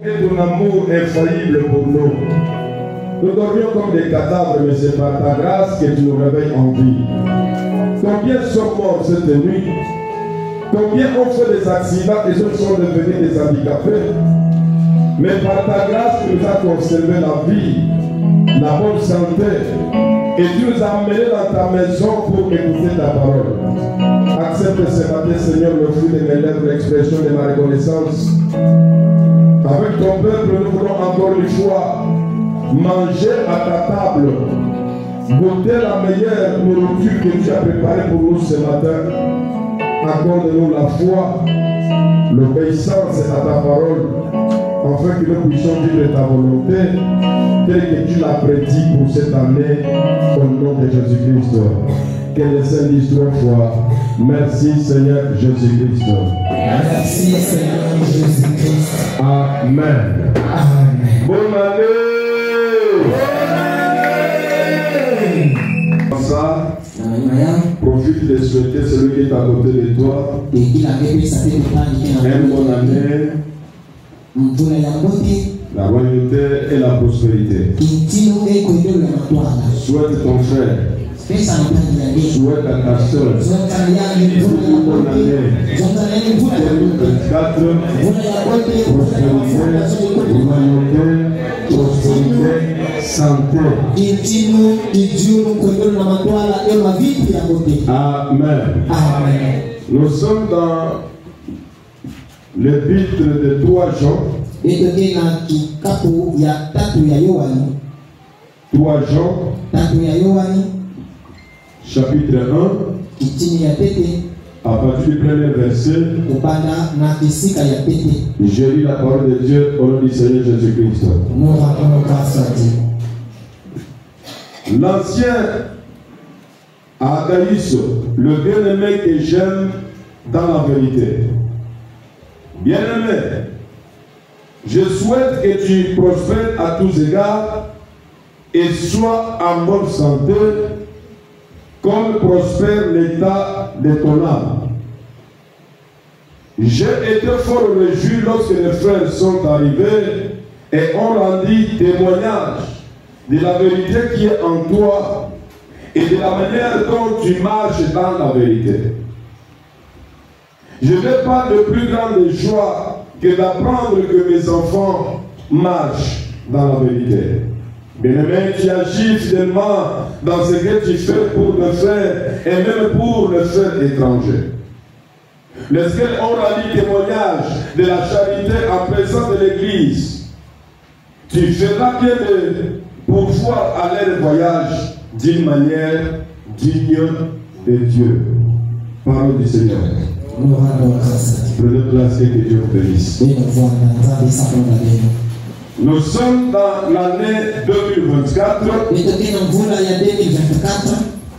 Et ton amour infaillible pour nous. Nous dormions comme des cadavres, mais c'est par ta grâce que tu nous réveilles en vie. Combien sont morts cette nuit? Combien ont fait des accidents et ce sont devenus des handicapés? Mais par ta grâce, tu nous as conservé la vie, la bonne santé, et tu nous as amenés dans ta maison pour écouter ta parole. Accepte ce matin, Seigneur, le fruit de mes lèvres, l'expression de ma reconnaissance. Avec ton peuple, nous voulons encore une fois manger à ta table, goûter la meilleure nourriture que tu as préparée pour nous ce matin. Accorde-nous la foi, l'obéissance à ta parole, afin que nous puissions vivre ta volonté, telle que tu l'as prédit pour cette année, au nom de Jésus-Christ. Que les saints disent 3 fois, merci Seigneur Jésus-Christ. Merci Seigneur Jésus-Christ. Amen. Amen. Bonne année. Ça, profite de souhaiter celui qui est à côté de toi une bonne année, la royauté et la prospérité. Souhaite ton frère, souhaite à ta soeur une bonne année 2024, prospérité, santé. Amen. Amen. Nous sommes dans l'épître de 3 Jean. 3 Jean, chapitre 1, à partir du premier verset. Je lis la parole de Dieu au nom du Seigneur Jésus-Christ. L'ancien Agaïs, le bien-aimé que j'aime dans la vérité. Bien-aimé, je souhaite que tu prospères à tous égards et sois en bonne santé, comme prospère l'état de ton âme. J'ai été fort réjoui lorsque les frères sont arrivés et ont rendu témoignage de la vérité qui est en toi et de la manière dont tu marches dans la vérité. Je n'ai pas de plus grande joie que d'apprendre que mes enfants marchent dans la vérité. Bien-aimé, tu agis fidèlement dans ce que tu fais pour le frère et même pour le frère étranger. Lesquels ont rendu témoignage de la charité en présence de l'Église. Tu feras bien de pourvoir à leur voyage d'une manière digne de Dieu. Parole du Seigneur. Prenez place et que Dieu vous bénisse. Nous sommes dans l'année 2024.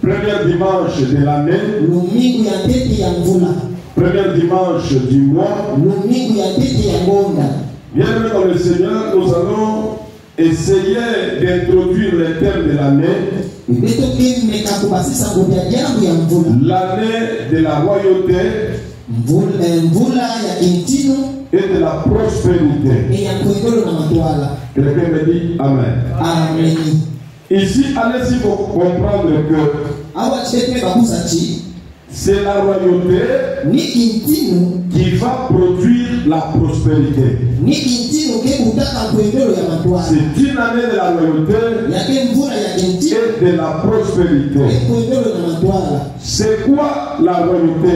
Premier dimanche de l'année. Premier dimanche du mois. Bienvenue dans le Seigneur, nous allons essayer d'introduire les thèmes de l'année. L'année de la royauté et de la prospérité. Quelqu'un me dit Amen. Amen. Ici, allez-y pour comprendre que c'est la royauté qui va produire la prospérité. C'est une année de la royauté et de la prospérité. C'est quoi la royauté?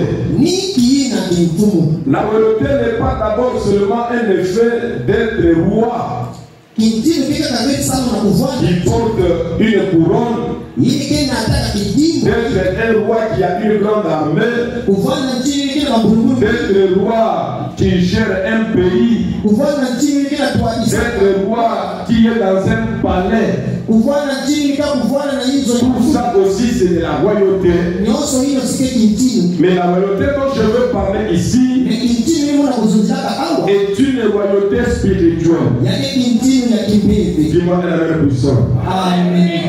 La royauté n'est pas d'abord seulement un effet d'être roi qui porte une couronne, d'être un roi qui a une grande armée, d'être roi qui gère un pays, d'être roi qui est dans un palais. Tout ça aussi c'est de la royauté. Mais la royauté dont je veux parler ici, est une royauté spirituelle. Dis-moi un amen puissant.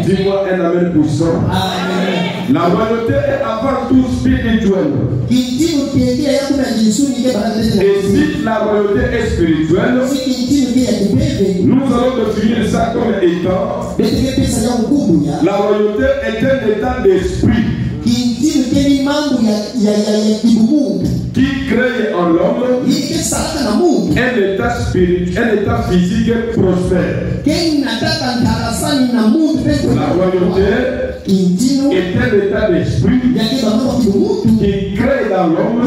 Dis-moi un amen puissant. La royauté est avant tout spirituelle. Et si la royauté est spirituelle, nous allons définir ça comme étant la royauté est un état d'esprit qui crée en l'homme un état spirituel, un état physique prospère. La royauté est un état d'esprit qui crée dans l'homme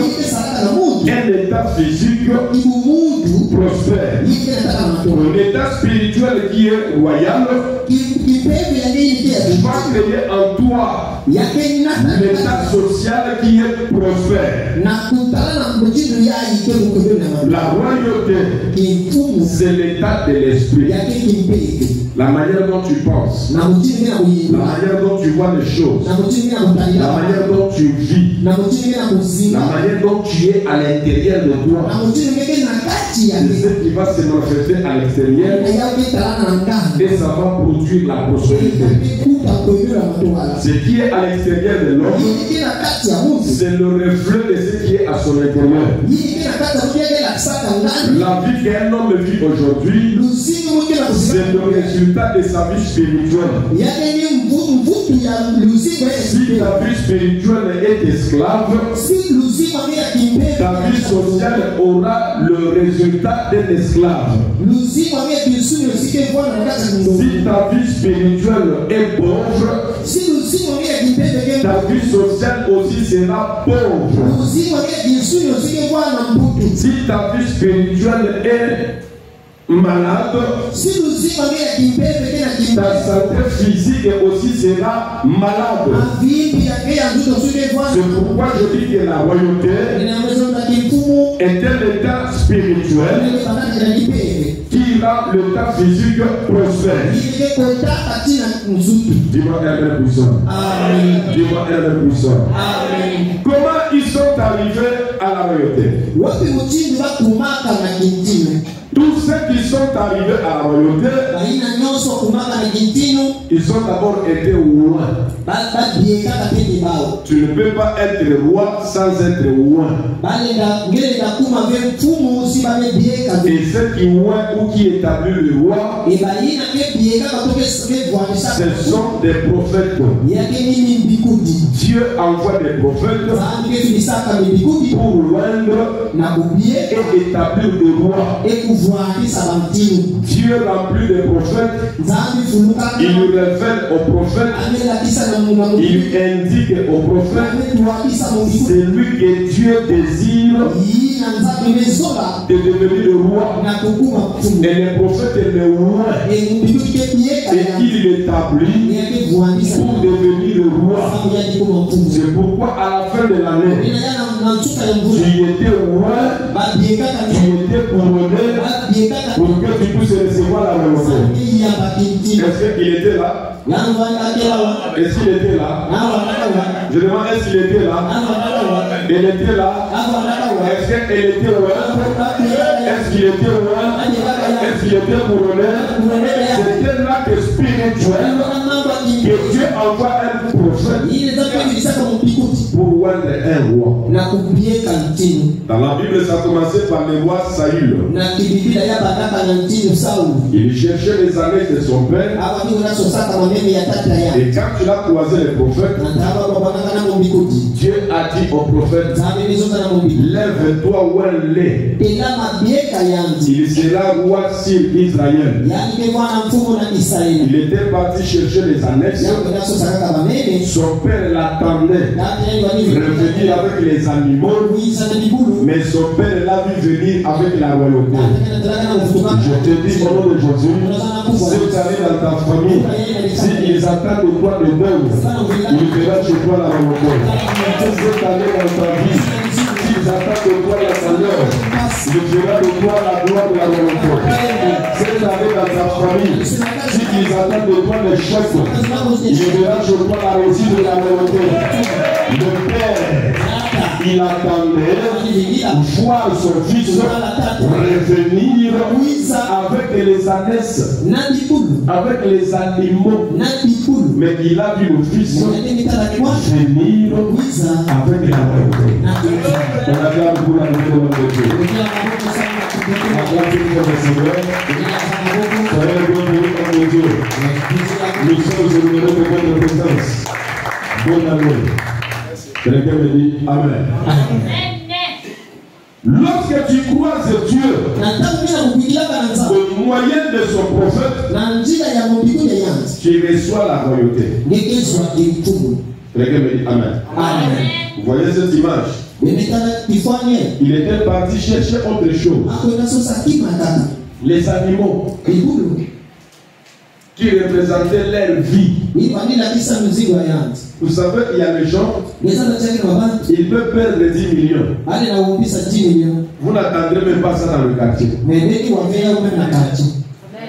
un état physique prospère. Un état spirituel qui est royal va créer en toi l'état social qui est prospère. La royauté, c'est l'état de l'esprit. La manière dont tu penses, la manière dont tu vois les choses, la manière dont tu vis, la manière dont tu es à l'intérieur de toi, c'est ce qui va se manifester à l'extérieur et ça va produire la prospérité. Ce qui est à l'extérieur de l'homme, c'est le reflet de ce qui est à son intérieur. La vie qu'un homme vit aujourd'hui, c'est le résultat de sa vie spirituelle. Si ta vie spirituelle est esclave, ta vie sociale aura le résultat d'un esclave. Si ta vie spirituelle est pauvre, ta vie sociale aussi sera pauvre. Si ta vie spirituelle est malade, ta santé physique aussi sera malade. C'est pourquoi je dis que la royauté est un état spirituel qui rend l'état physique prospère. Dis-moi un peu puissant. Dis-moi un peu puissant. Comment ils sont arrivés à la royauté? Tous ceux qui sont arrivés à la royauté, ils ont d'abord été rois. Tu ne peux pas être roi sans être roi. Et ceux qui roi ou qui établissent le roi, ce sont des prophètes. Dieu envoie des prophètes pour loindre et établir le roi. Dieu remplit des prophètes, il révèle aux prophètes, il indique aux prophètes, c'est lui que Dieu désire de devenir le roi. Et le prophète est le roi et il l'établit pour devenir le roi. C'est pourquoi à la fin de l'année, tu étais roi, tu étais couronné pour que tu puisses recevoir la royauté. Est-ce qu'il était là? Est-ce qu'il était là? Je demande, est-ce qu'il était là? Il était là? Est-ce qu'elle était roi? Est-ce qu'il était roi? Est-ce qu'il était couronné? C'était l'acte spirituel que Dieu envoie un prophète pour rendre un roi. Dans la Bible, ça a commencé par le roi Saül. Il cherchait les années de son père. Et quand il a croisé les prophètes, Dieu a dit au prophète, lève-toi, ouin-les. Il sera roi sur Israël. Il était parti chercher les annexes. Son père l'attendait revenir avec les animaux, mais son père l'a vu venir avec la royauté. Je te dis au nom de Jésus, cette année dans ta famille, s'ils attendent de toi de même, il verra chez toi la royauté. Cette année dans ta vie, s'ils attendent de toi la valeur, il verra de toi la gloire de la royauté. Cette année dans ta famille, s'ils attendent de toi les chefs, il verra chez toi la réussite de la royauté. Le Père il attendait voir son fils revenir avec les ânesses, avec les animaux. Mais il a vu le fils venir avec la royauté. On acclame pour la nom de Dieu. Nous sommes honorés de votre présence. Bonne année. Quelqu'un me dit Amen. Lorsque tu croises Dieu au moyen de son prophète, tu reçois la royauté. Quelqu'un me dit Amen. Vous voyez cette image? Il était parti chercher autre chose. Les animaux qui représentaient leur vie. Vous savez, il y a des gens, ils peuvent perdre 10 millions. Vous n'attendrez même pas ça dans le quartier.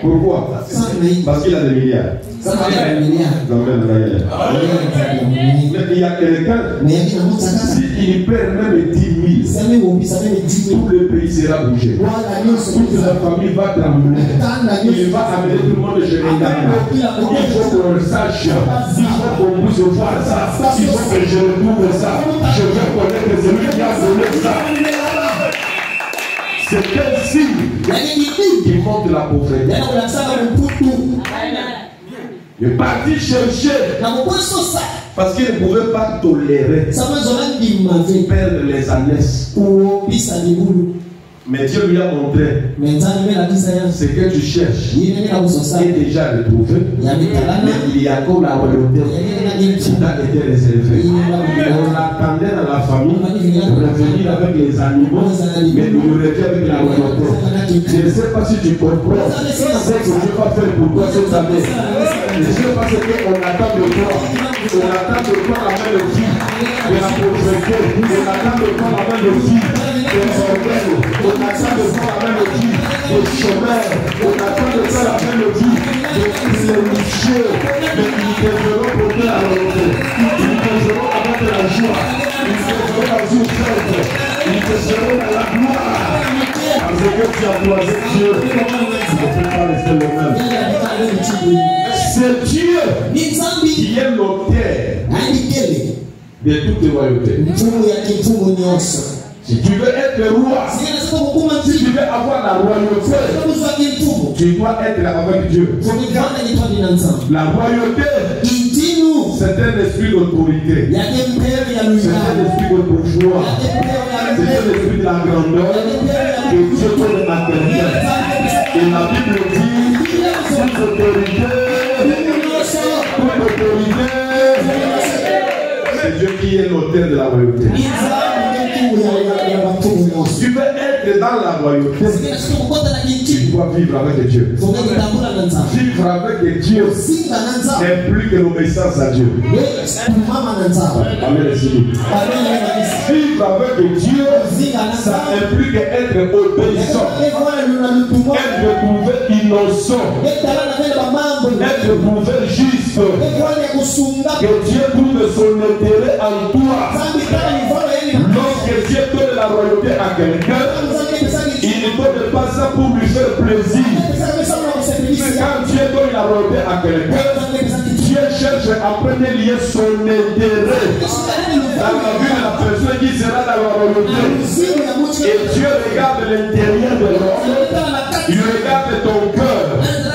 Pourquoi? Parce qu'il a des milliards. Mais il y a quelqu'un, s'il perd même 10 000, tout le pays sera bougé. Toute la famille va trembler. Il va amener tout le monde chez les gamins. Il faut qu'on le sache. Il faut qu'on puisse voir ça. Il faut que je retrouve ça. Je veux connaître celui qui a donné ça. C'est quel signe qui montre la pauvreté. Il est parti chercher parce qu'il ne pouvait pas tolérer perdre les ânesses. Mais Dieu lui a montré ce que tu cherches est déjà retrouvé. Mais il y a comme la royauté qui a été réservée. On l'attendait dans la famille revenir avec les animaux, mais nous le revient avec la royauté. Je ne sais pas si tu comprends ce que Dieu va faire pour toi cette année. Je ne sais pas ce qu'on attend de toi. On attend de toi la main de vie, de la pauvreté. On attend de toi la main de vie, des organes. On attend de toi la main de vie, des chômeurs. On attend de toi la main de vie, des religieux. Mais ils devront porter la royauté. Ils devront avoir de la joie. Ils devront dans une fête. Ils devront dans la gloire. Parce que tu as croisé Dieu, tu ne peux pas rester le même. C'est Dieu qui est l'auteur de toutes les royautés. Si tu veux être roi, si tu veux avoir la royauté, tu dois être avec Dieu. La royauté, c'est un esprit d'autorité. C'est un esprit de bourgeois. C'est un esprit de la grandeur que Dieu donne à quelqu'un. Et la Bible dit, toute autorité, c'est Dieu qui est l'auteur de la royauté. Tu veux être dans la royauté, tu dois vivre avec Dieu. Vivre avec Dieu implique l'obéissance à Dieu. Amen. Vivre avec Dieu, ça implique être obéissant, être trouvé innocent, être trouvé juste, que Dieu trouve son intérêt en toi. Lorsque Dieu donne la royauté à quelqu'un, il ne donne pas ça pour lui faire plaisir. Mais quand Dieu donne la royauté à quelqu'un, Dieu cherche à prendre lier son intérêt dans la vie de la personne qui sera dans la royauté. Et Dieu regarde l'intérieur de l'homme, il regarde ton cœur,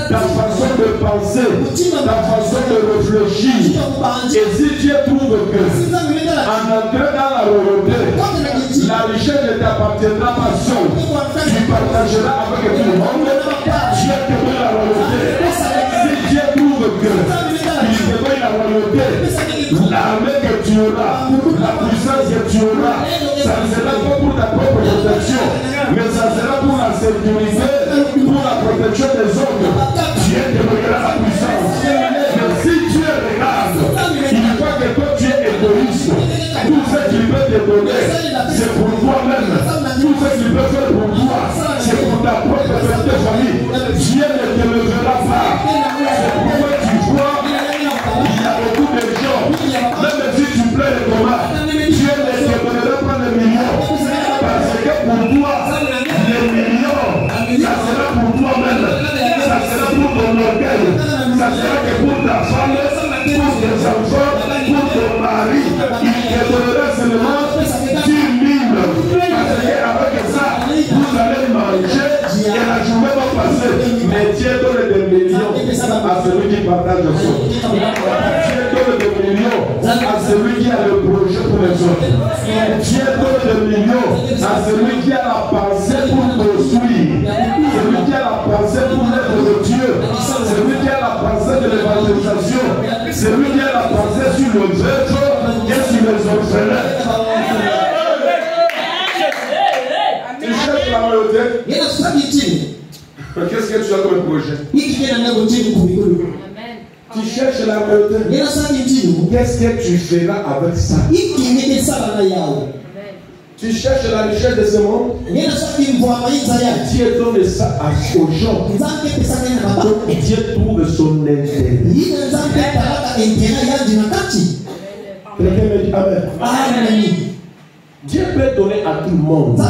ta façon de penser, ta façon de réfléchir. Et si Dieu trouve que en entrant dans la royauté, la richesse ne t'appartiendra pas seul, tu partageras avec tout le monde. Dieu te donne la royauté. Si Dieu trouve que il te donne la royauté, l'armée que tu auras, la puissance que tu auras, ça ne sera pas pour ta propre protection, mais ça sera pour la sécurité, pour la protection des autres. Dieu te donnera la puissance. Mais si Dieu regarde, il voit que toi tu es égoïste. Tout ce qu'il veut te donner, c'est pour toi-même. Tout ce qu'il veut faire pour toi, c'est pour ta propre petite famille. Dieu ne te le verra pas. C'est pourquoi tu vois, il y a beaucoup de gens, même si tu plais les combats, Dieu ne te donnera pas de ça sera que pour ta femme, pour tes enfants, pour ton mari, il te donnera seulement 10 000. Parce qu'avec ça, vous allez manger et la journée va passer. Mais Dieu donne des millions à celui qui partage le son. Dieu donne des millions à celui qui a le projet pour les autres. Dieu donne des millions à celui qui a la pensée pour construire. Celui qui a la pensée pour l'œuvre de Dieu. Celui qui a la pensée de l'évangélisation. Celui qui a la pensée sur le vêtement et sur les orphelins. Tu cherches la royauté. Qu'est-ce que tu as comme projet? Tu cherches la royauté. Qu'est-ce que tu feras avec ça? Tu cherches la richesse de ce monde. Dieu donne ça aux gens. Donc Dieu trouve son intérêt. Quelqu'un me dit Amen. Dieu peut donner à tout le monde.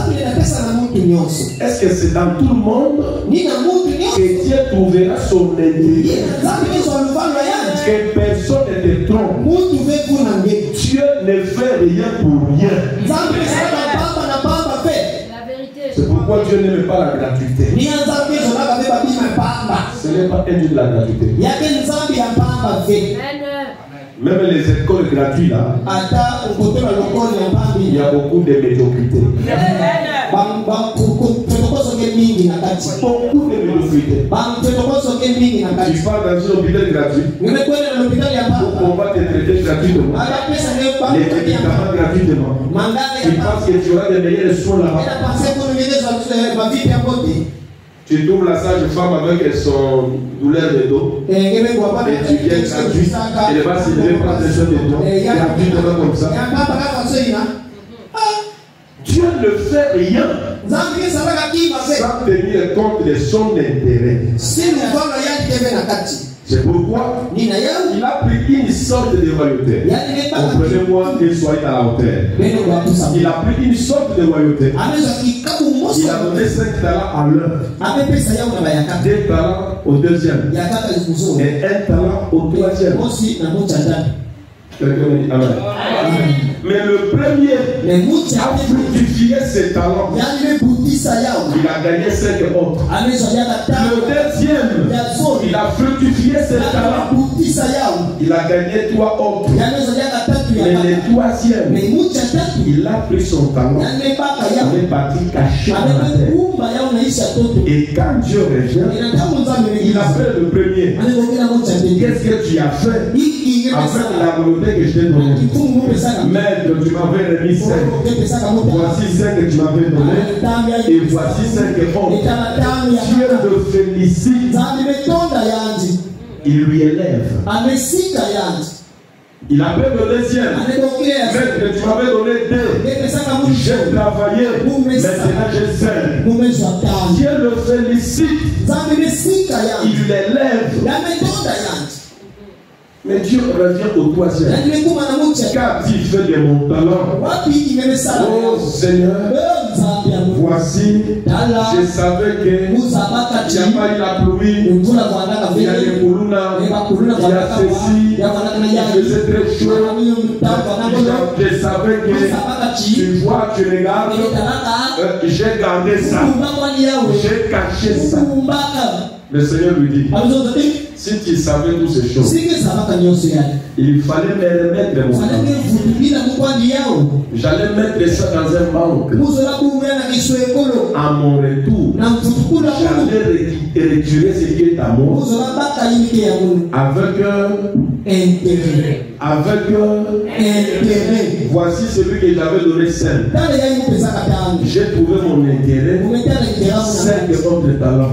Est-ce que c'est dans tout le monde que Dieu trouvera son intérêt? Que personne ne te trompe. Dieu ne fait rien pour rien. C'est pourquoi Dieu n'aime pas la gratuité. Ce n'est pas un Dieu de la gratuité. Même les écoles gratuites là, il y a beaucoup de médiocrité. Beaucoup de médiocrité. Tu pars dans un hôpital gratuit, on va te traiter gratuitement. Les médicaments gratuitement. Tu penses que tu auras des meilleurs soins là-bas. Tu trouves la sage-femme avec son douleur de dos. Et tu viens gratuit. Elle va s'élever par des choses de dos. Gratuitement comme ça. Dieu ne fait rien sans tenir compte de son intérêt. C'est pourquoi il a pris une sorte de royauté. Comprenez-moi et soyez à la hauteur. Il a pris une sorte de royauté. Il a donné 5 talents à l'un, 2 talents au deuxième et 1 talent au troisième. Quelqu'un me dit Amen. Mais le premier a fructifié ses talents. Il a gagné 5 autres. Le deuxième, il a fructifié ses talents. Il a gagné 3 autres. Mais le troisième, il a pris son talent. Il est parti caché dans la terre. Et quand Dieu revient, il appelle le premier. Qu'est-ce que tu as fait avec la volonté que je t'ai donnée? Maître, tu m'avais remis 5. Voici 5 que tu m'avais donné. Et voici 5 autres. Dieu le félicite. Il lui élève. Il appelle le deuxième. Maître, tu m'avais donné 2. J'ai travaillé. Maintenant j'ai 5. Dieu le félicite. Il l'élève. Mais Dieu revient au troisième. Qu'a-t-il fait de mon talent? Oh Seigneur, voici, je savais que il n'y a pas eu la pluie, il y a les coulounas, il y a ceci, il faisait très chaud. Je savais que tu vois, tu regardes, j'ai gardé ça, j'ai caché ça. Le Seigneur lui dit, si tu savais toutes ces choses, il fallait me remettre mon temps. J'allais mettre ça dans un banque. À mon retour, j'allais retirer ce qui est à moi avec intérêt. Voici celui que j'avais donné 5. J'ai trouvé mon intérêt. 5 autres talents.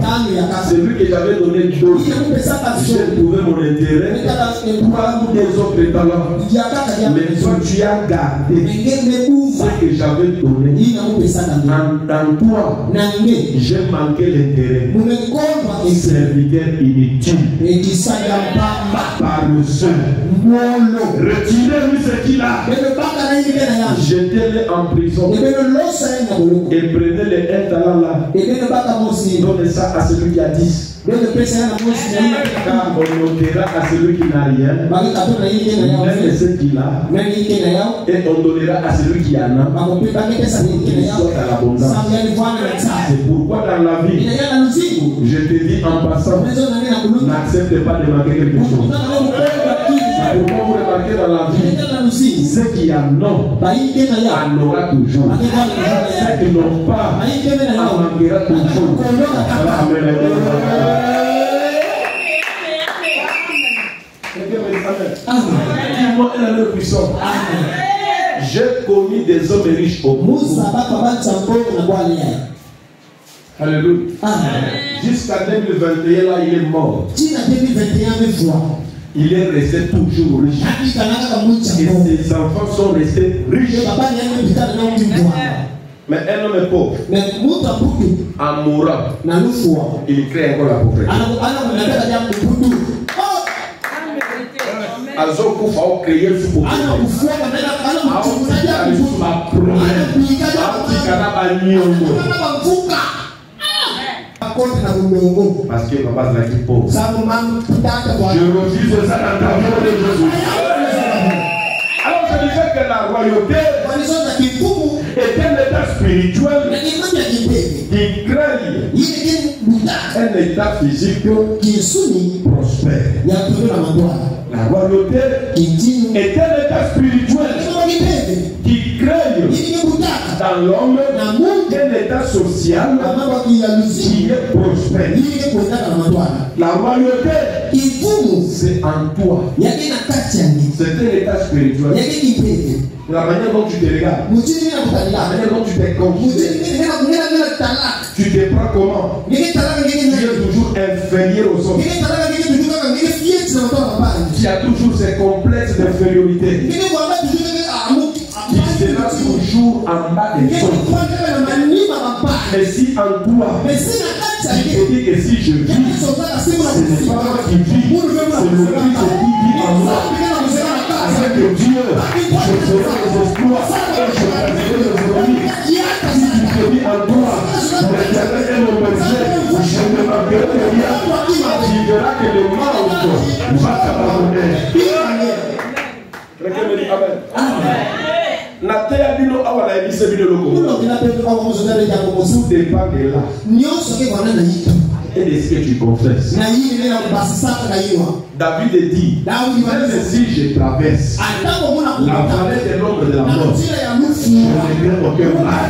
Celui que j'avais donné 2. J'ai trouvé mon intérêt. 3 des autres talents. Mais toi tu as gardé ce que j'avais donné. Dans toi, j'ai manqué l'intérêt. Serviteur inutile. Par le seul. Retirez-lui ce qu'il a. Jetez-le en prison. Et prenez les 1 talent là. Donnez ça à celui qui a 10. Car on donnera à celui qui n'a rien, même ce qu'il a, et on donnera à celui qui en a, qu'il soit à l'abondance. C'est pourquoi dans la vie, je te dis en passant, n'accepte pas de manquer quelque chose. C'est pourquoi vous remarquez dans la vie, ceux qui en ont, en aura toujours. Ceux qui n'ont pas, en manquera toujours. Amen. Dis-moi un homme puissant. J'ai connu des hommes riches au monde. Alléluia. Jusqu'à 2021, là, il est mort. Il est resté toujours riche. Et ses enfants sont restés riches. Mais un homme est pauvre. En mourant, il crée encore la pauvreté. Azokufa au créer ce pauvreté. Parce que papa c'est la qui pauvre. Je refuse ça dans ta vie de Jésus. Alors je disais que la royauté est un état spirituel qui crée un état physique prospère. La royauté est un état spirituel qui crée dans l'homme un état social qui est prospère. La royauté, c'est en toi. C'est un état spirituel. La manière dont tu te regardes, la manière dont tu te considères, tu te prends comment? Tu es toujours inférieur aux autres. Tu as toujours ces complexes d'infériorité. Tu seras toujours en bas des autres. Mais si en toi, tu te dis que si je vis, ce n'est pas moi qui vis, c'est le Christ qui vit en moi. Avec Dieu, je ferai les exploits et je ferai les ennemis. Si tu te dis en toi, l'Éternel est mon berger, je ne manquerai de rien. Tu verras que le mal va t'abandonner. Quelqu'un me dit Amen. Tout dépend de là. Et de ce que tu confesses. David dit, même si je traverse la vallée de l'ombre de la mort, je ne crains aucun mal.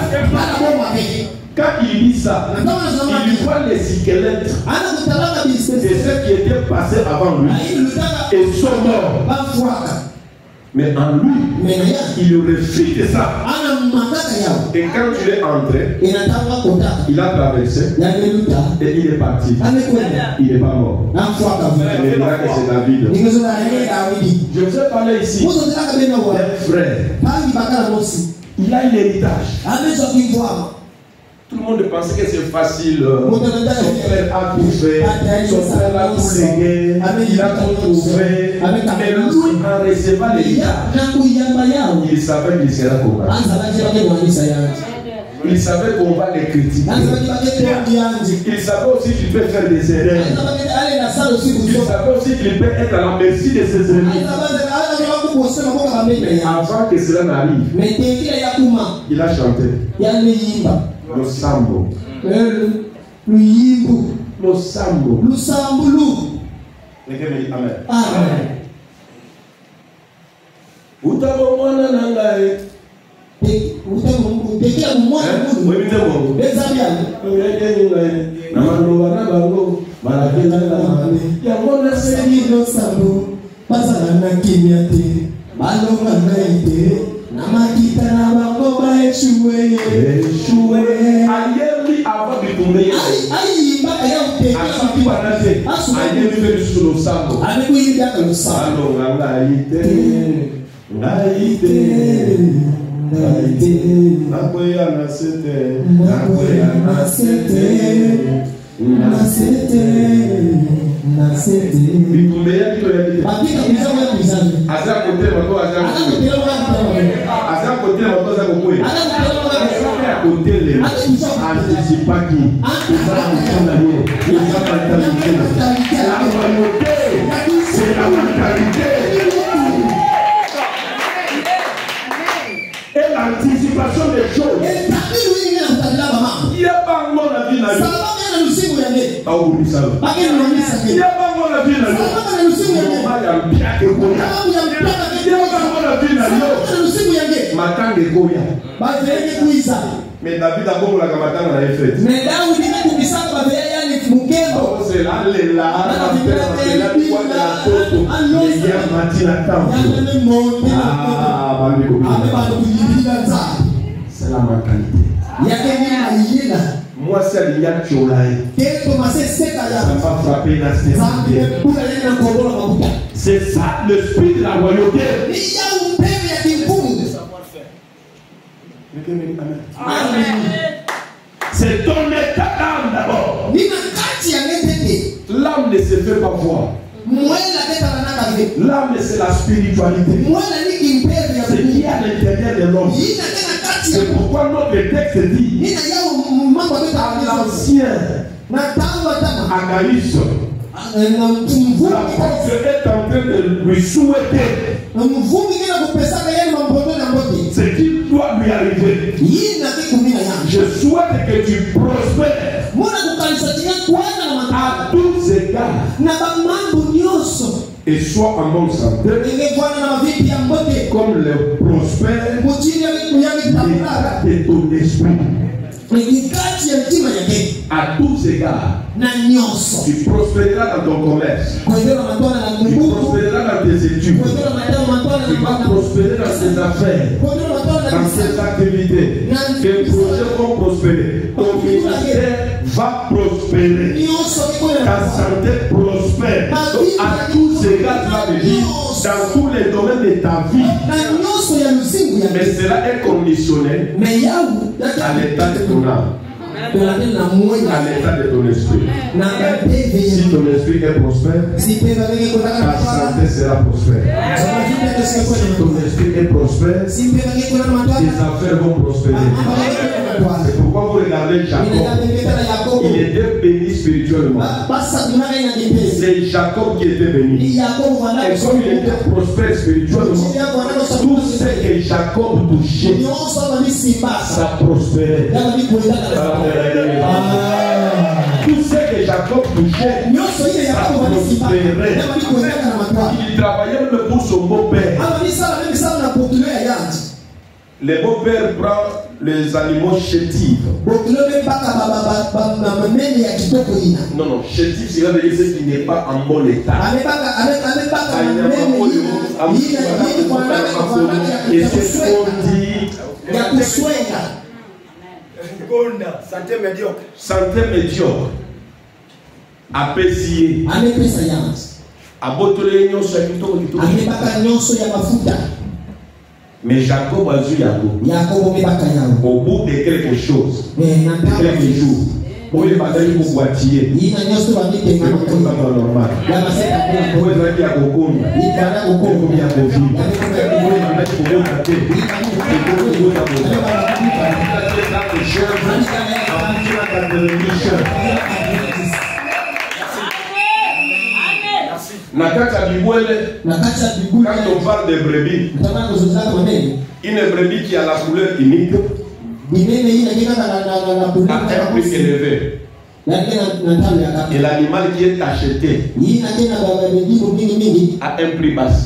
Quand il dit ça, il voit les squelettes de ceux qui étaient passés avant lui et sont morts. Mais en lui, il refuse ça. Et quand tu es entré, il a traversé et il est parti. Il n'est pas mort. Il dira que c'est David. Je vous ai parlé ici d'un frère. Il a un héritage. Tout le monde pensait que c'est facile. Son frère a tout fait. Son frère a tout légué. Il a tout trouvé. Mais lui, en recevant l'héritage, il savait qu'il sera combattu. Il savait qu'on va les critiquer. Il savait aussi qu'il peut faire des erreurs. Il savait aussi qu'il peut être à la merci de ses ennemis. Mais avant que cela n'arrive, il a chanté. Le sambo. Le sambo. Quelqu'un me dit Amen. Amen. Utabo mwana nangae. Tekela mwana mundu. Webite bongo. Bezabiana. Na mandoba na bango. Malakela na mane. Ya mwana Segi lo sambo. Pasana na kimya te. Malonga na ite. Namakita na bango ba eshuwe. Ayeli ava bitumbe ye. Ayi ba ya uteke. Asapi banate. Ayeli be sulo sambo. Ameku yida ka lo sambo. Alonga na ite. Naite. Nakwea na sete. Nakwea na sete. Bitumbe ya kilo ya kilo. Aza kote mato aza kote. Aza kote mato aza kote. côté les anticipa qui la royauté, c'est la mentalité. Et l'anticipation des choses. Il y a pas un monde à vie dans la vie. Pas oublier ça. Il y a pas un monde à vie dans la vie. Il y a pas un monde à vie dans la vie. Matin de Goya. Mais David a beaucoup la matin on avait fait. Mais là où il est tout ça va bien aller mukembo. C'est là les là c'est la mentalité. Moi c'est il y a Cholaï. Ça va frapper la c'est ça l'esprit de la royauté. C'est ton état d'âme d'abord. L'âme ne se fait pas voir. L'âme c'est la spiritualité. C'est qui à l'intérieur de l'homme. C'est pourquoi notre texte dit à l'ancien Agaïs, la force est en train de lui souhaiter ce qui doit lui arriver. Je souhaite que tu prospères à tous égards et sois en bonne santé comme le prospère de ton esprit. À tous égards, tu prospéreras dans ton commerce, tu prospéreras dans tes études, tu vas prospérer dans tes affaires, dans tes activités. Tes projets vont prospérer, ton ministère va prospérer, ta santé prospère. À tous égards, tu vas venir dans tous les domaines de ta vie. Mais cela est conditionné à l'état de ton âme, à l'état de ton esprit. Si ton esprit est prospère, ta santé sera prospère. Si ton esprit est prospère, tes affaires vont prospérer. C'est pourquoi vous regardez Jacob. Il était béni spirituellement. C'est Jacob qui était béni. Et comme il était prospère spirituellement, tout ce que Jacob touchait, ça prospérait. Tout ce que Jacob touchait, ça prospérait. Il travaillait même pour son beau-père. Le beau-père prend les animaux chétifs. Non, non, chétif, c'est dire ce qui n'est pas en bon état. Et c'est ce qu'on dit. Santé médiocre. Santé médiocre. Apécié. Abotolé nyonso ya mais Jacob a vu au bout de quelque chose, de quelques jours, pour les batailles pour boîtier, c'est comme ça normal. Pour les amis à Gokoum, pour les amis à Gokoum, quand on parle de brebis, une brebis qui a la couleur unique a un prix élevé. Et l'animal qui est acheté a un prix bas.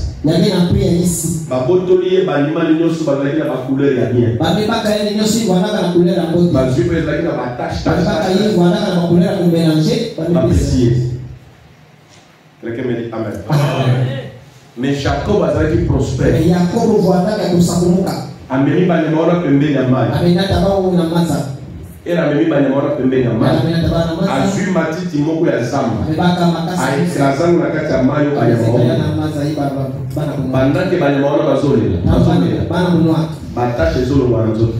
Babotoli l'animal nyonso bazali na couleur ya bien. Bazui bazali na tache quelqu'un me dit Amen. Mais Jacob a été prospère. Amemi banemora pembeni ya maji. Et la memi banemora pembeni ya maji. Azui matiti moko ya zamba. Aikrazangu na kati ya mayo ayamaona. Bandake banemora bazolela. Batache zolo mwana zote.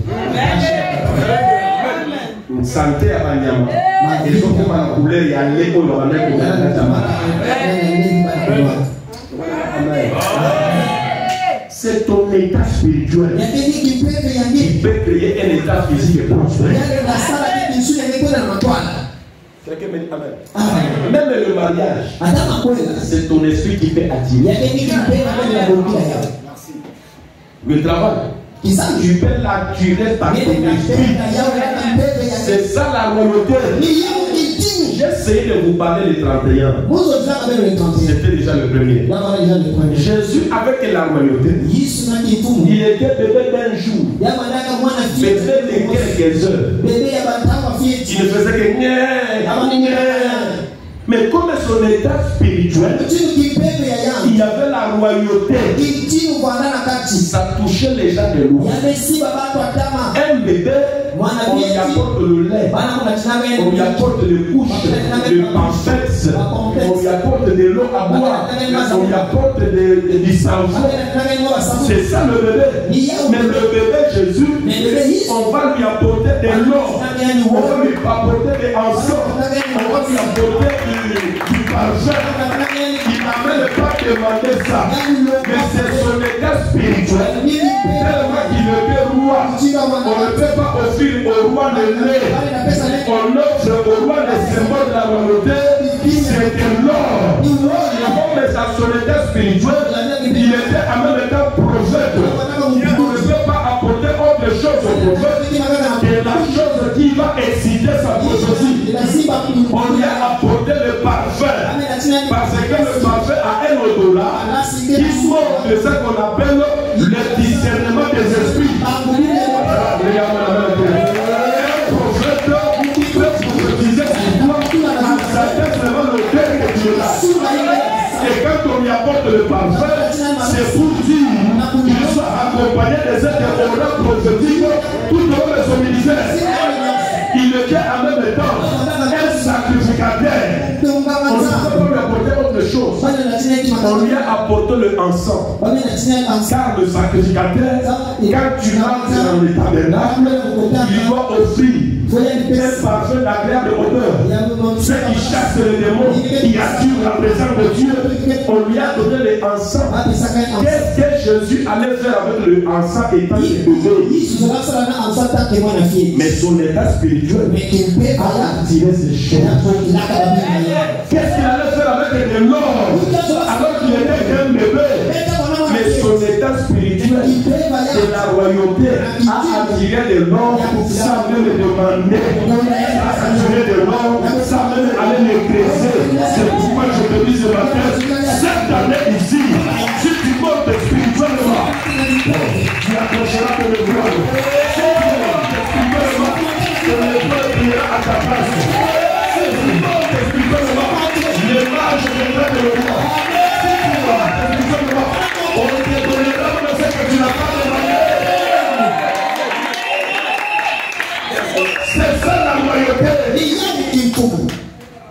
Santé ya banyama. Ils ont comme la couleur, il y a l'épaule dans la main pour la c'est ton état spirituel qui peut créer un état physique et prospère. Quelqu'un me dit Amen. Même le mariage, c'est ton esprit qui fait attirer. Le travail, tu peux l'attirer par ton esprit. C'est ça la royauté. J'ai essayé de vous parler le 31. C'était déjà le premier. Jésus, avec la royauté, il était bébé d'un jour, bébé de quelques heures. Il ne faisait que mais comme son état spirituel, il y avait la royauté. Ça touchait les gens de loin. Un bébé, on lui apporte le lait, on lui apporte le couche, le pampers, on lui apporte de l'eau à boire, on lui apporte du savon. C'est ça le bébé. Mais le bébé Jésus, on va lui apporter de l'eau, on va lui apporter des encens, on va lui apporter du parfum. Il n'a même pas demandé ça. Mais c'est son état spirituel. Tellement qu'il était roi. On ne peut pas offrir au roi le lait. On offre au roi le symbole de la royauté. C'était l'or. Comme à son état spirituel, il était en même temps prophète. On ne peut pas apporter autre chose au prophète que la chose qui va exciter sa prophétie. On lui a apporté le parfum. Parce que le parfum a un odorat qui sort de ce qu'on appelle le discernement des esprits. Regarde un prophète peut prophétiser sur toi à certains seulement le cœur que tu as. Et quand on lui apporte le parfum, c'est pour dire qu'il soit accompagné des êtres prophétiques tout au long de son ministère. Il était en même temps un sacrificateur. On ne peut pas lui apporter autre chose. On lui a apporté le encens. Car le sacrificateur, quand tu rentres dans le tabernacle, il doit offrir un parfum d'agréable odeur. Ceux qui chassent les démons, qui attirent la présence de Dieu, on lui a donné le encens. Qu'est-ce que Jésus allait faire avec le encens étant bébé? Mais son état spirituel a attiré ses chairs. Qu'est-ce qu'il allait faire avec de l'or alors qu'il était qu'un bébé? Mais son état spirituel de la royauté a attiré de l'or sans même demander, a attiré de l'or sans même aller négresser. C'est pourquoi je te dis ce matin, cette année ici, si tu montes spirituellement, tu approcheras de le voir. Si tu montes spirituellement, le peuple ira à ta place. Si tu montes spirituellement, les mages viendront de le voir. Si tu montes spirituellement, on te donnera même ce que tu n'as pas demandé. C'est ça la royauté.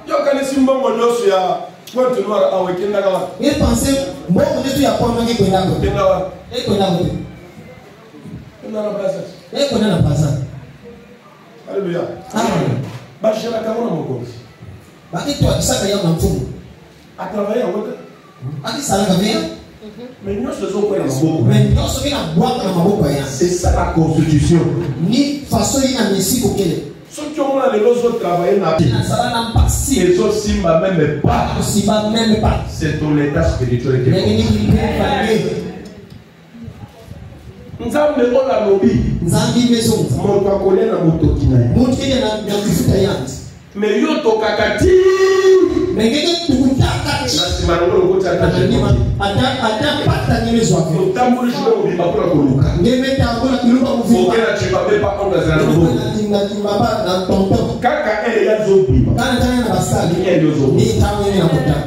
Yo kanisi mbongo nyoso ya pointe noire awekenda kawa. Il pensait mbongo netu ya pointe ngi kwenda ko. Kwenda wa. Kwenda ko. Kwenda na plaza. Kwenda na plaza. Alléluia. Amen. Bashira kamona mokonzi. Baki tu akisaka ya mfumo. A travailler en weka. Akisala kabia. Mais nous faisons quoi dans maboko? Mais nous sommes na boîte na maboko ya. C'est ça la constitution. Ni façon ina mesi kokele. Ceux qui ont les autres travailler na les autres simba même pas. Simba même pas. C'est ton état spirituel qui est. Nzambe ola lobi. Nzambi maison. Mon pakole na motoki na. Motoki na kufuta yanti. Mais yo to kakati. Mais ngeke tukutaka. Na simango ko tata. Ata pata nyemezo wako. Utambuli shule mbiba kwa kuluka. Ngemeta ngola kiluka kufuta. Okela chipape pa onga za ngo. Baba na tonton. Kaka ele ya zo biba. Kana tana na basali. Ni ele zo. Ni tamu ni nakota.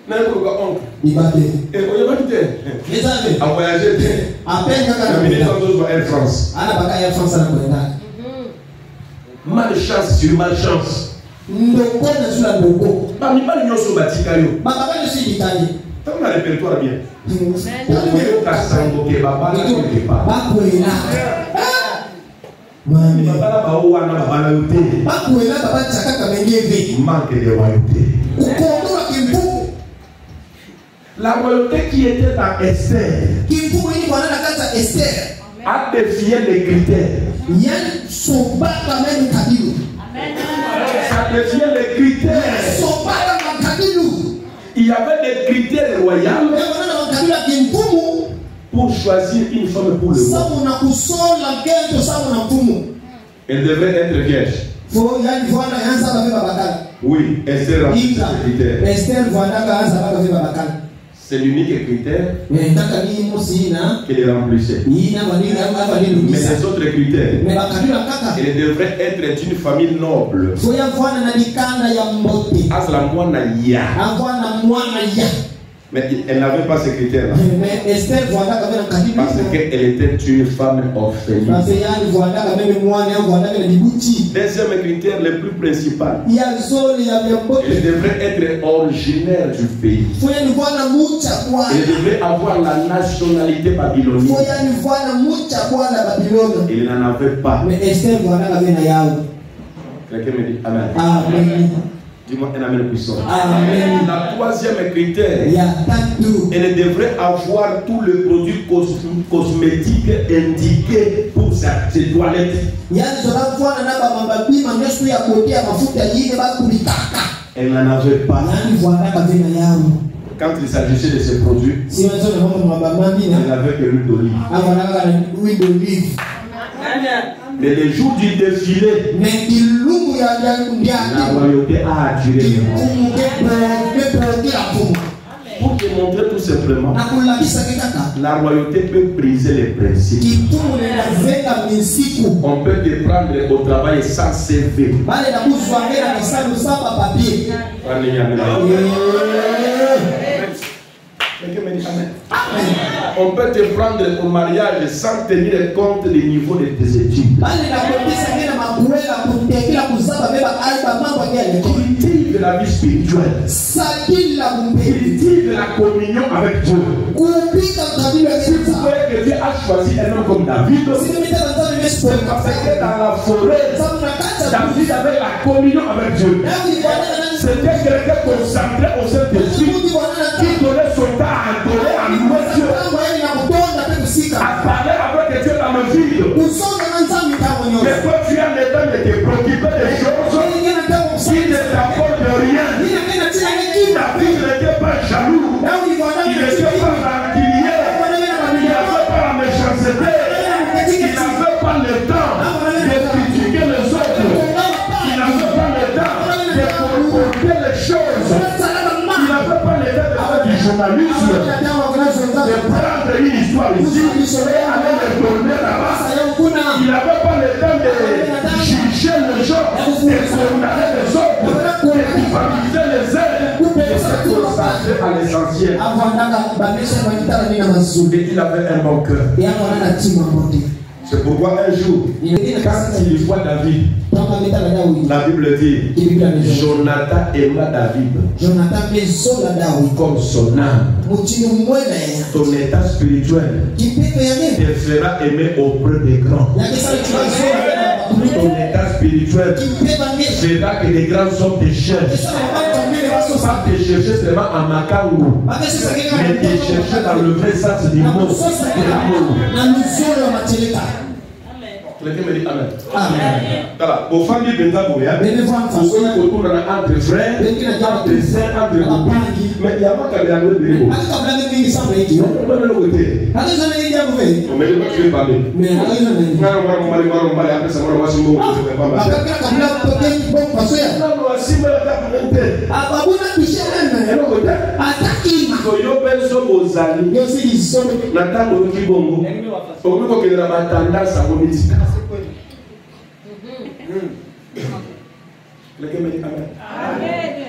Na ko ga onka. Ibade. Oye bakite. Ezave. A voyager te. Appelle kaka na ministre de Air France. Ana baka Air France na kwenda. Malchance sur malchance. Ndoko na sula ndoko. Ba mi bali nyoso batika yo. Baba bali si bitani. Tant na répertoire bien. Oyo kasango ke baba na ke pa. Bakwela. Mami baba ba o wana baba na yote. Bakwela baba chaka kamengeve. Manque de royauté. Ukondo wa kimpu. La royauté qui était dans Esther a défié les critères. Ça défiait les critères. Il y avait des critères royaux pour choisir une femme pour le roi. Elle devrait être vierge. Oui, Esther remplit ces critères. C'est l'unique critère qu'elle remplissait. Mais les autres critères, elle devrait être une famille noble. Mais elle n'avait pas ces critères-là. Parce qu'elle était une femme orpheline. Deuxième critère, le plus principal, elle devrait être originaire du pays. Elle devrait avoir la nationalité babylonienne. Elle n'en avait pas. Quelqu'un me dit Amen. Amen. Dis-moi un amen puissant. Amen. La troisième critère, elle devrait avoir tous les produits cosmétiques indiqués pour ses toilettes. Elle n'en avait pas. Quand il s'agissait de ces produits, elle n'avait que l'huile d'olive. Mais le jour du défilé, la royauté a attiré les gens. Pour te montrer tout simplement, la royauté peut briser les principes. On peut te prendre au travail sans CV. On peut te prendre au mariage sans tenir compte du niveau de tes études. Cultive la vie spirituelle. Cultive la communion avec Dieu. Si vous voyez que Dieu a choisi un homme comme David, c'est parce que dans la forêt, David avait la communion avec Dieu. C'était quelqu'un concentré au Saint-Esprit qui donnait son temps à adorer, à louer Dieu, à parler avec Dieu dans le vide. Mais quand tu as le temps de te préoccuper des choses qui ne t'apportent rien, David n'était pas jaloux, il n'était pas rancunier, il n'avait pas la méchanceté, il n'avait pas le temps de critiquer les autres, il n'avait pas le temps de comporter les choses, il n'avait pas le temps de faire du journalisme, de prendre une histoire ici et aller le tourner là-bas. Il n'avait pas le temps de juger les gens, de condamner les autres, de culpabiliser les uns, de se concentrer à l'essentiel. Et il avait un bon cœur. C'est pourquoi un jour, quand il voit David, la Bible dit, Jonathan aima David comme son âme. Ton état spirituel te fera aimer auprès des grands. Ton état spirituel fera que les grands hommes te cherchent. Pas te chercher seulement en Makangu, mais te chercher dans le vrai sens du mot. Quelqu'un me dit Amen. Voilà. Aux femmes du Bendabouya, autour entre frères, entre sœurs, entre copines. Mais il y a pas qu'à bien le dire. Mais je vais parler. Mais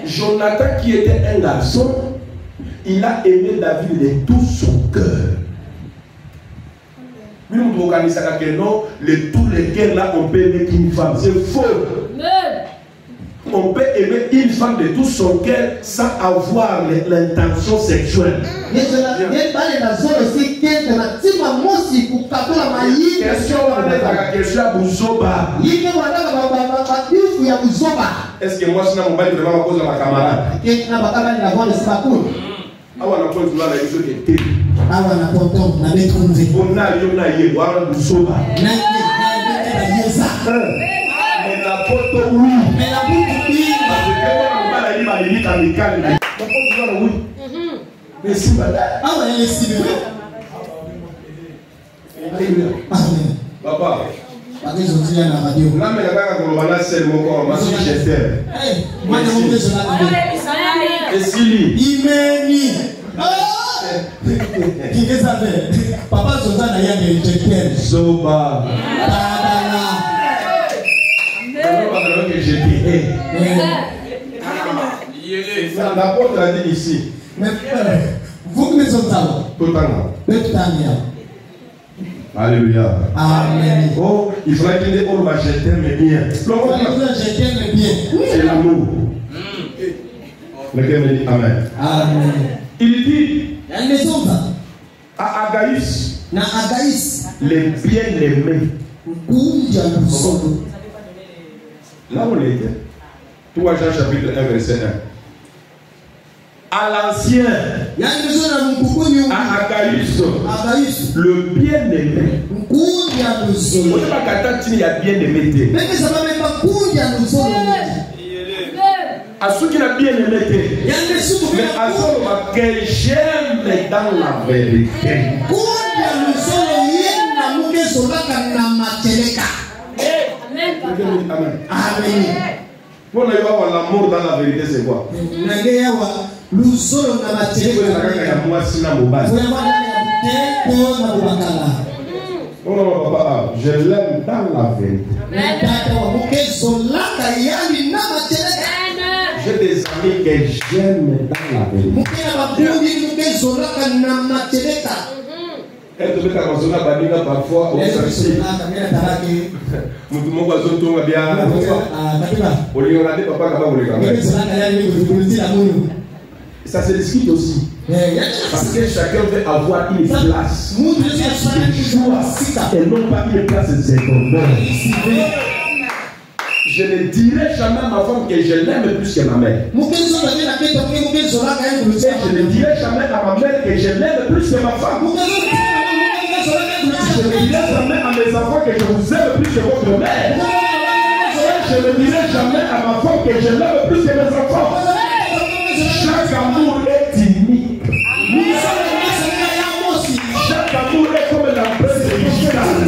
Jonathan, qui était un garçon, il a aimé David de tout son cœur. Nous nous organisons que non, tous les guerres là, on peut aimer une femme. C'est faux. On peut aimer une femme de tout son cœur sans avoir l'intention sexuelle. Est-ce que moi, je n'ai pas vraiment cause de ma camarade? Awa na point là il faut que tu. Awa na ponton na betrouvé. On a yo na ye wala busoba. Na yesa. Mais la porte oui. Mais la bouche oui. Parce que on va la dire ma limite amicale. La porte là oui. Mais si madame. Awa elle est Amen. Papa. Parce que je suis à la radio. Là mais la gars comme on a seul mon corps, ma fille j'espère. Moi je monte sur la radio. Et Sili. Imeni. Qui que ça fait? Papa Zoza n'a rien de rejecté. Zoba. Badala. Non pas que je dis. La porte a dit ici. Mais vous qui me sommes là. Totalement. Totalement. Alléluia. Amen. Oh, il faudrait qu'il dise, oh, bah, je t'aime bien. Je t'aime bien. C'est l'amour. Lequel me dit Amen. Amen. Il dit à Agaïs, les bien-aimés. Là où on était. 3 Jean chapitre 1, verset 1. À l'ancien, à Agaïs, le bien-aimé. On ne pas qu'attendre il y a bien-aimé. À ceux qui l'ont bien aimé, mais à ceux que j'aime dans la vérité. Amen. Pour avoir l'amour dans la vérité, c'est quoi? Non, papa, je l'aime dans la vérité. J'ai des amis que j'aime dans la vérité. Elle devait commencer à banir parfois au sorcier. Ça se discute aussi. Parce que chacun veut avoir une place. Et non pas une place secondaire. Je ne dirai jamais à ma femme que je l'aime plus que ma mère. Et je ne dirai jamais à ma mère que je l'aime plus que ma femme. Je ne dirai jamais à mes enfants que je vous aime plus que votre mère. Je ne dirai jamais à ma femme que je l'aime plus que mes enfants. Chaque amour est unique. Chaque amour est comme l'empreinte digitale.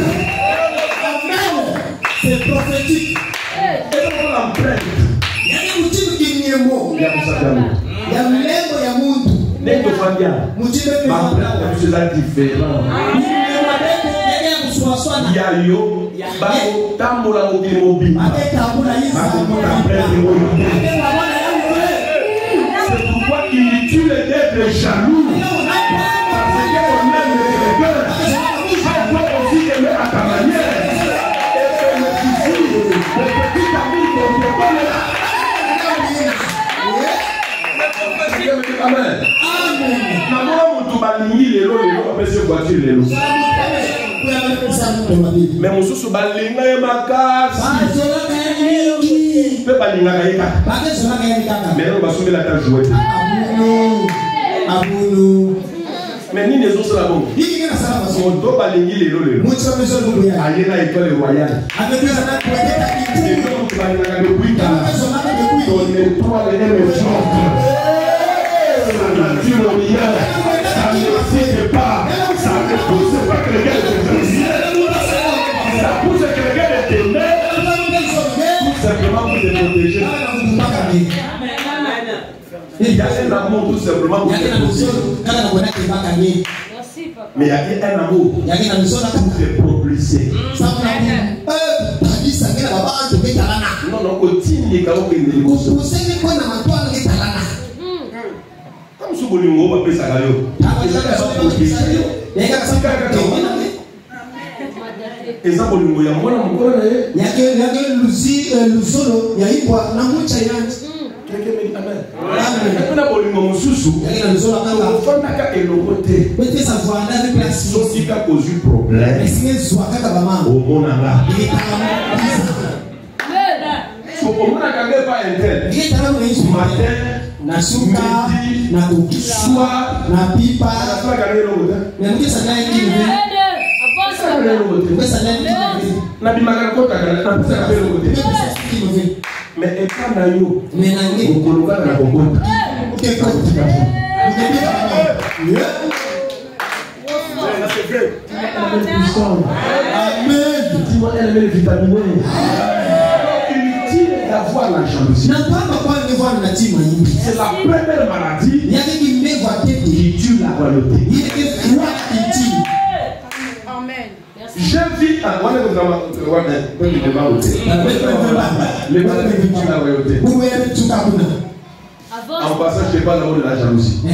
C'est prophétique. C'est pourquoi il tue les dettes jaloux. Parce qu'on aime les cœurs. Il faut aussi aimer à ta manière. Et faire le souci, le petit amour qu'on te donne là. Amen. Mais mon sous balinga et ma casse. Peut balinga et mais on va soumettre la tâche jouée. Mais ni les autres là bon. On doit balinga les lots. Aller à l'école royale. Avec les la nature originale, ça ne signe pas, ça ne pousse pas que le gars de ça pousse que le gars de t'aimer, tout simplement pour te protéger. Il y a un amour tout simplement pour te protéger. Mais il y a un amour pour te propulser. Non, non, au team, il y a un au moins pas interne. Matin, nasuka na kukishwa na pipa na mkisa naye kivi pesa na bimaka kota kana pesa ka belo kote mais état na yo menange ukoluka na kokota amen tu vois elle met vitamine d'avoir la jalousie. C'est la première maladie qui tue la royauté. Amen. J'ai vu à moi le la royauté. En passant, je ne sais pas le mot de la jalousie. C'est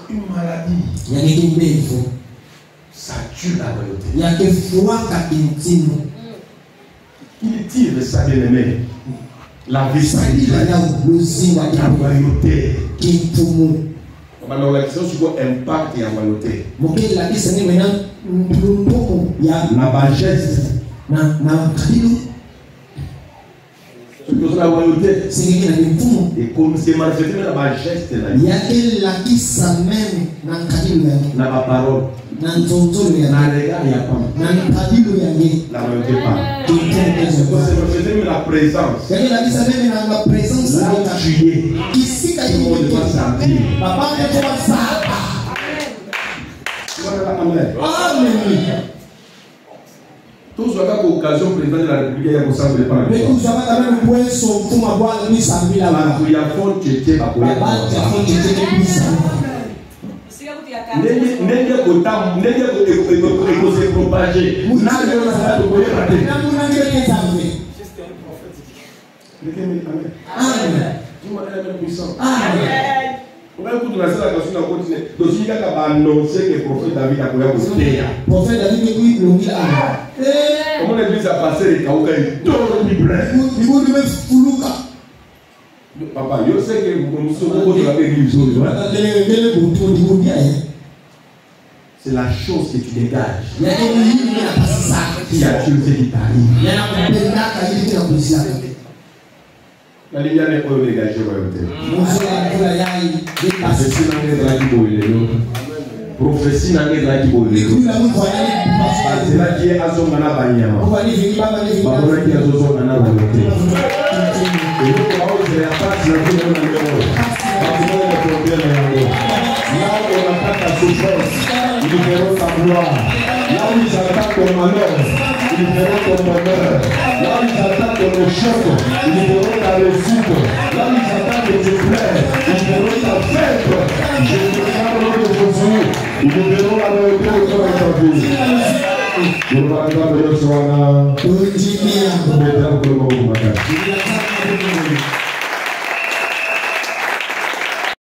une maladie. Ça tue la royauté. Il tire sa bien-aimée. La vie spirituelle. La royauté. La question sur l'impact de la royauté. La bagesse. Sur la royauté. Et comme c'est manifesté la bagesse. La parole. La royauté parle. C'est la présence. Là où tu es, tout le monde doit sentir. Amen. Tous les occasions président de la République, il y a un centre de parole. Comment l'église a passé les Kaouka et tout libre. Papa, je sais que vous sommes de la église. C'est la chose que tu dégages qui a tué ce qui t'arrive. La lumière n'est pas dégagée, royauté. Prophétie n'a pas été volée. C'est là qui est à son mana banyama. Babona qui est à son mana royauté. Et nous croyons que c'est la part de la vie de l'homme. Là où on n'a pas ta souffrance, ils verront ta gloire. Là où ils attaquent ton malheur, ils verront ton bonheur. Là où ils attaquent ton échec, ils verront ta réussite. Là où ils attaquent tes éclairs, ils verront ta fête. Je te parle de Jésus. Ils verront la vérité de toi et ta vie. Nous allons regarder le soir. Nous allons regarder le soir.